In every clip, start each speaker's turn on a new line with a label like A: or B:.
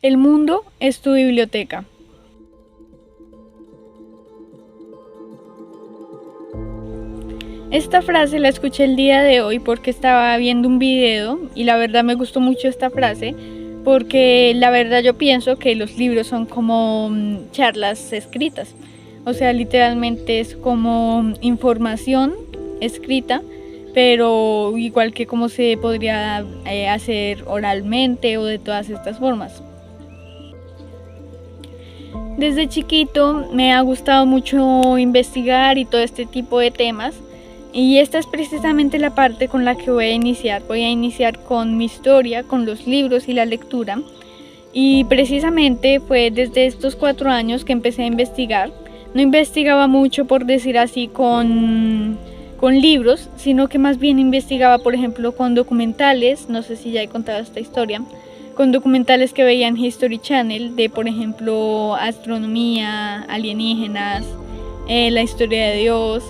A: El mundo es tu biblioteca. Esta frase la escuché el día de hoy porque estaba viendo un video y la verdad me gustó mucho esta frase porque la verdad yo pienso que los libros son como charlas escritas. O sea, literalmente es como información escrita, pero igual que como se podría hacer oralmente o de todas estas formas. Desde chiquito me ha gustado mucho investigar y todo este tipo de temas, y esta es precisamente la parte con la que voy a iniciar. Voy a iniciar con mi historia, con los libros y la lectura, y precisamente fue desde estos 4 años que empecé a investigar. No investigaba mucho, por decir así, con libros, sino que más bien investigaba, por ejemplo, con documentales. No sé si ya he contado esta historia, con documentales que veía en History Channel de, por ejemplo, astronomía, alienígenas, la historia de Dios.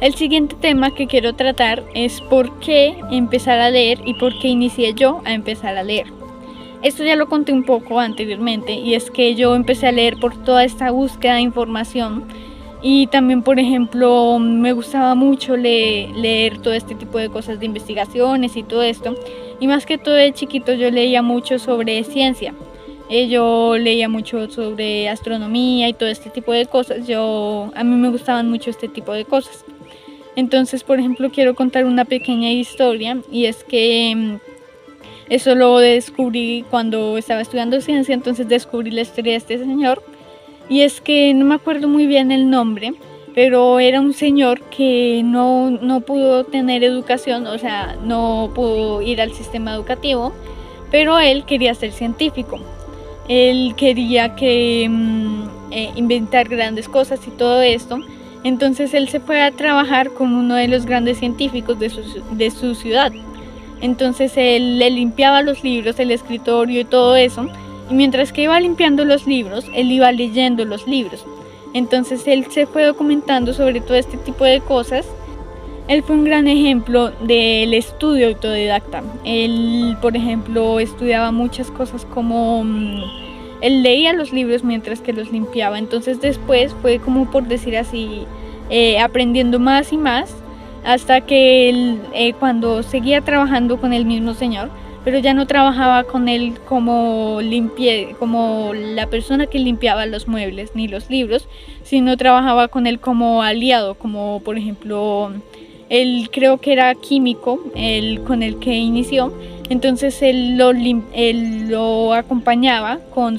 A: El siguiente tema que quiero tratar es por qué empezar a leer y por qué inicié yo a empezar a leer. Esto ya lo conté un poco anteriormente, y es que yo empecé a leer por toda esta búsqueda de información, y también, por ejemplo, me gustaba mucho leer todo este tipo de cosas de investigaciones y todo esto, y más que todo de chiquito yo leía mucho sobre ciencia. Yo leía mucho sobre astronomía y todo este tipo de cosas. A mí me gustaban mucho este tipo de cosas. Entonces, por ejemplo, quiero contar una pequeña historia, y es que eso lo descubrí cuando estaba estudiando ciencia. Entonces descubrí la historia de este señor, y es que no me acuerdo muy bien el nombre, pero era un señor que no pudo tener educación, o sea, no pudo ir al sistema educativo, pero él quería ser científico. Él quería inventar grandes cosas y todo esto. Entonces él se fue a trabajar con uno de los grandes científicos de su ciudad. Entonces él le limpiaba los libros, el escritorio y todo eso, y mientras que iba limpiando los libros, él iba leyendo los libros. Entonces él se fue documentando sobre todo este tipo de cosas. Él fue un gran ejemplo del estudio autodidacta. Él, por ejemplo, estudiaba muchas cosas como él leía los libros mientras que los limpiaba. Entonces después fue, como por decir así, aprendiendo más y más, hasta que él, cuando seguía trabajando con el mismo señor, pero ya no trabajaba con él como la persona que limpiaba los muebles ni los libros, sino trabajaba con él como aliado, como por ejemplo, él creo que era químico, con el que inició. Entonces él lo acompañaba con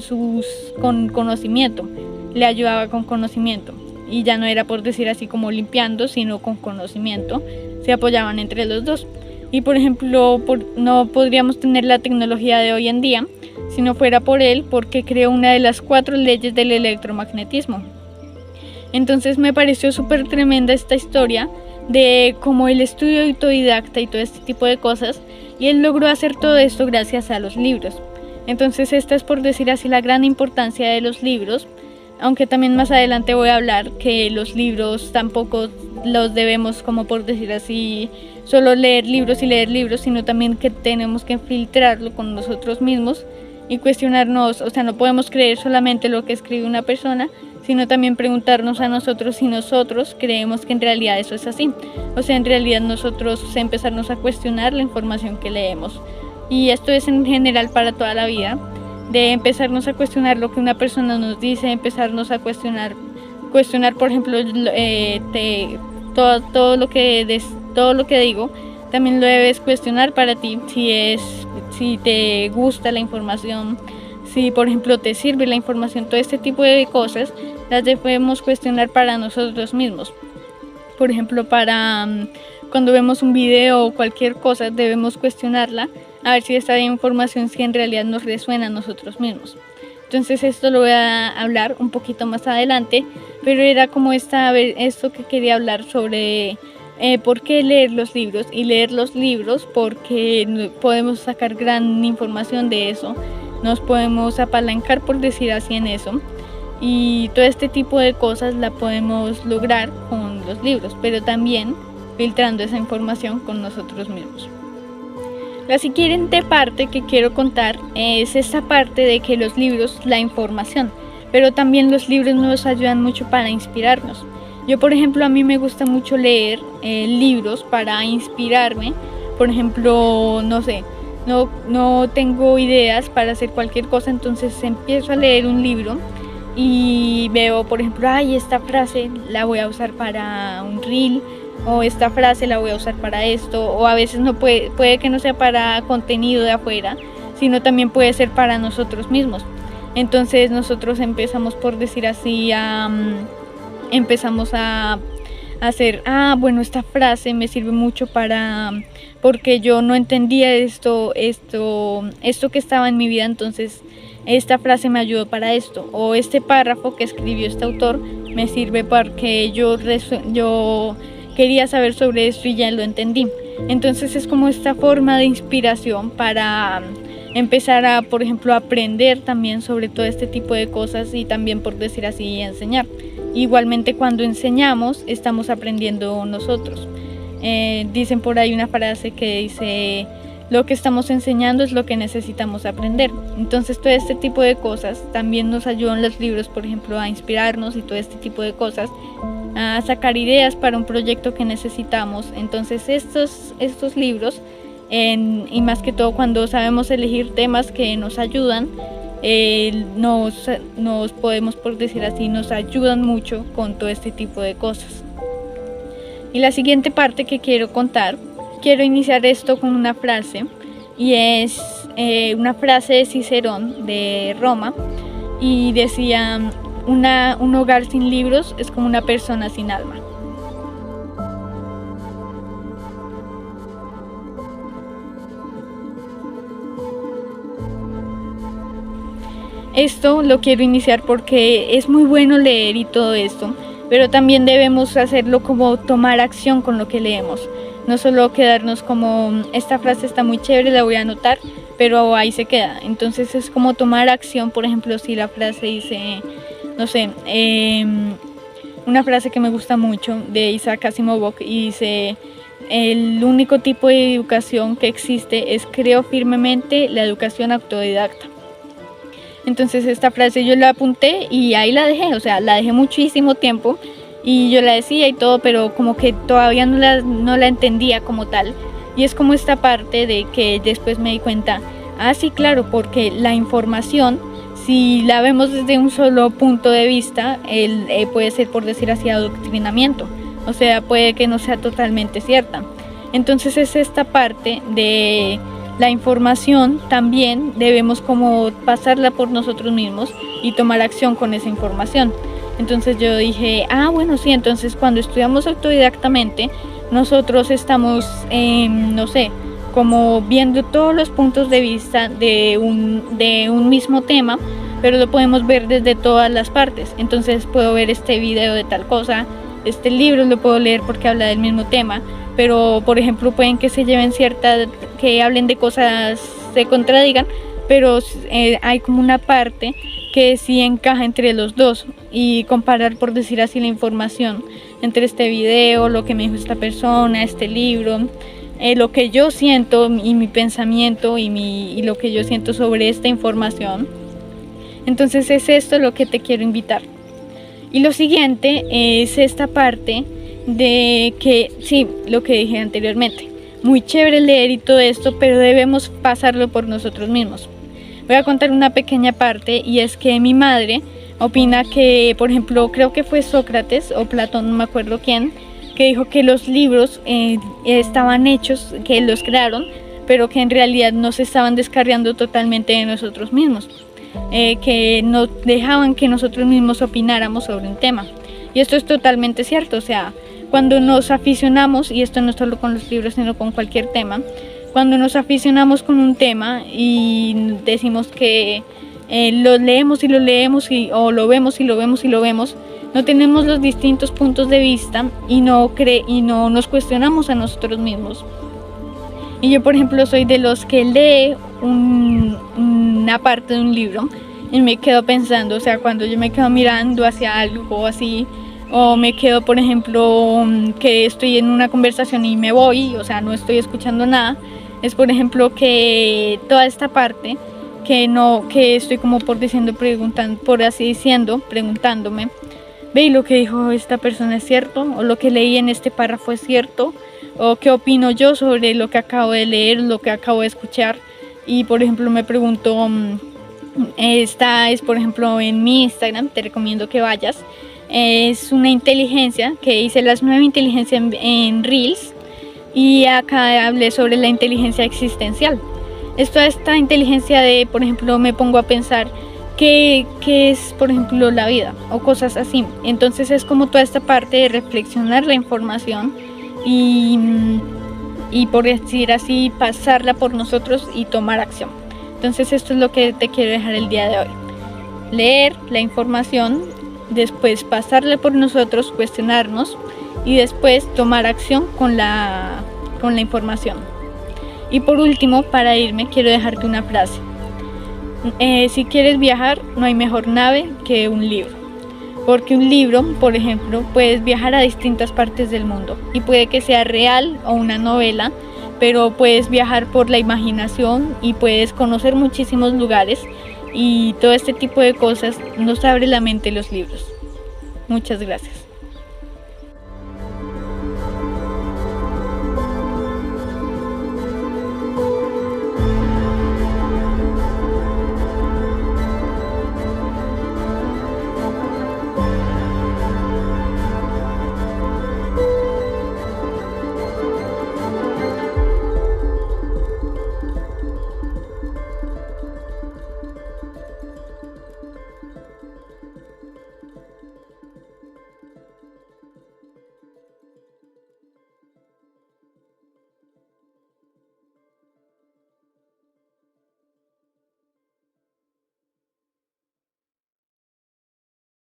A: conocimiento, le ayudaba con conocimiento, y ya no era, por decir así, como limpiando, sino con conocimiento. Se apoyaban entre los dos. Y por ejemplo, no podríamos tener la tecnología de hoy en día si no fuera por él, porque creó una de las 4 leyes del electromagnetismo. Entonces me pareció súper tremenda esta historia de cómo el estudio autodidacta y todo este tipo de cosas, y él logró hacer todo esto gracias a los libros. Entonces esta es, por decir así, la gran importancia de los libros, aunque también más adelante voy a hablar que los libros tampoco los debemos, como por decir así, solo leer libros, sino también que tenemos que filtrarlo con nosotros mismos y cuestionarnos. O sea, no podemos creer solamente lo que escribe una persona, sino también preguntarnos a nosotros si nosotros creemos que en realidad eso es así. O sea, en realidad nosotros empezarnos a cuestionar la información que leemos. Y esto es en general para toda la vida, de empezarnos a cuestionar lo que una persona nos dice, empezarnos a cuestionar, por ejemplo, todo lo que digo, también lo debes cuestionar para ti, si te gusta la información, si por ejemplo te sirve la información. Todo este tipo de cosas las debemos cuestionar para nosotros mismos. Por ejemplo, cuando vemos un video o cualquier cosa, debemos cuestionarla, a ver si esta información si en realidad nos resuena a nosotros mismos. Entonces esto lo voy a hablar un poquito más adelante, pero era como esto que quería hablar sobre por qué leer los libros, y leer los libros porque podemos sacar gran información de eso, nos podemos apalancar, por decir así, en eso, y todo este tipo de cosas la podemos lograr con los libros, pero también filtrando esa información con nosotros mismos. La siguiente parte que quiero contar es esta parte de que los libros, la información, pero también los libros nos ayudan mucho para inspirarnos. Yo, por ejemplo, a mí me gusta mucho leer libros para inspirarme. Por ejemplo, no sé, no tengo ideas para hacer cualquier cosa, entonces empiezo a leer un libro y veo, por ejemplo, ay, esta frase la voy a usar para un reel, o esta frase la voy a usar para esto, o a veces no puede que no sea para contenido de afuera, sino también puede ser para nosotros mismos. Entonces nosotros empezamos, por decir así, empezamos a hacer, bueno, esta frase me sirve mucho porque yo no entendía esto que estaba en mi vida, entonces esta frase me ayudó para esto, o este párrafo que escribió este autor me sirve porque yo quería saber sobre esto y ya lo entendí. Entonces es como esta forma de inspiración para empezar a, por ejemplo, aprender también sobre todo este tipo de cosas y también, por decir así, enseñar. Igualmente, cuando enseñamos estamos aprendiendo nosotros. Dicen por ahí una frase que dice: lo que estamos enseñando es lo que necesitamos aprender. Entonces todo este tipo de cosas también nos ayudan los libros, por ejemplo, a inspirarnos y todo este tipo de cosas, a sacar ideas para un proyecto que necesitamos. Entonces estos libros, y más que todo cuando sabemos elegir temas que nos ayudan, nos podemos, por decir así, nos ayudan mucho con todo este tipo de cosas. Y la siguiente parte que quiero contar, quiero iniciar esto con una frase, y es una frase de Cicerón de Roma, y decía: un hogar sin libros es como una persona sin alma. Esto lo quiero iniciar porque es muy bueno leer y todo esto, pero también debemos hacerlo como tomar acción con lo que leemos. No solo quedarnos como, esta frase está muy chévere, la voy a anotar, pero ahí se queda. Entonces es como tomar acción. Por ejemplo, si la frase dice, no sé, una frase que me gusta mucho de Isaac Asimov, y dice: el único tipo de educación que existe es, creo firmemente, la educación autodidacta. Entonces esta frase yo la apunté y ahí la dejé, o sea, la dejé muchísimo tiempo y yo la decía y todo, pero como que todavía no la entendía como tal. Y es como esta parte de que después me di cuenta, sí, claro, porque la información, si la vemos desde un solo punto de vista, puede ser, por decir así, adoctrinamiento, o sea, puede que no sea totalmente cierta. Entonces es esta parte de la información, también debemos como pasarla por nosotros mismos y tomar acción con esa información. Entonces yo dije, bueno, sí, entonces cuando estudiamos autodidactamente, nosotros estamos, no sé, como viendo todos los puntos de vista de un mismo tema, pero lo podemos ver desde todas las partes. Entonces puedo ver este video de tal cosa, este libro lo puedo leer porque habla del mismo tema, pero por ejemplo pueden que se lleven que hablen de cosas, se contradigan, pero hay como una parte que sí encaja entre los dos, y comparar, por decir así, la información entre este video, lo que me dijo esta persona, este libro, lo que yo siento y mi pensamiento y lo que yo siento sobre esta información. Entonces es esto lo que te quiero invitar. Y lo siguiente es esta parte de que, sí, lo que dije anteriormente, muy chévere leer y todo esto, pero debemos pasarlo por nosotros mismos. Voy a contar una pequeña parte, y es que mi madre opina que, por ejemplo, creo que fue Sócrates o Platón, no me acuerdo quién, que dijo que los libros estaban hechos, que los crearon, pero que en realidad no se estaban descargando totalmente de nosotros mismos, que no dejaban que nosotros mismos opináramos sobre un tema. Y esto es totalmente cierto, o sea, cuando nos aficionamos, y esto no solo con los libros, sino con cualquier tema, cuando nos aficionamos con un tema y decimos que lo leemos y lo leemos, o lo vemos y lo vemos y lo vemos, no tenemos los distintos puntos de vista y no nos cuestionamos a nosotros mismos. Y yo, por ejemplo, soy de los que lee una parte de un libro y me quedo pensando, o sea, cuando yo me quedo mirando hacia algo así, o me quedo, por ejemplo, que estoy en una conversación y me voy, o sea, no estoy escuchando nada, es por ejemplo que toda esta parte que estoy como preguntándome, ve, y lo que dijo esta persona es cierto, o lo que leí en este párrafo es cierto, o qué opino yo sobre lo que acabo de leer, lo que acabo de escuchar. Y por ejemplo me pregunto, esta es por ejemplo en mi Instagram, te recomiendo que vayas, es una inteligencia que hice las 9 inteligencias en Reels, y acá hablé sobre la inteligencia existencial. Esta inteligencia de, por ejemplo, me pongo a pensar qué es, por ejemplo, la vida o cosas así. Entonces es como toda esta parte de reflexionar la información y por decir así, pasarla por nosotros y tomar acción. Entonces esto es lo que te quiero dejar el día de hoy. Leer la información, después pasarla por nosotros, cuestionarnos y después tomar acción con la información. Y por último, para irme, quiero dejarte una frase. Si quieres viajar, no hay mejor nave que un libro. Porque un libro, por ejemplo, puedes viajar a distintas partes del mundo y puede que sea real o una novela, pero puedes viajar por la imaginación y puedes conocer muchísimos lugares, y todo este tipo de cosas nos abre la mente los libros. Muchas gracias.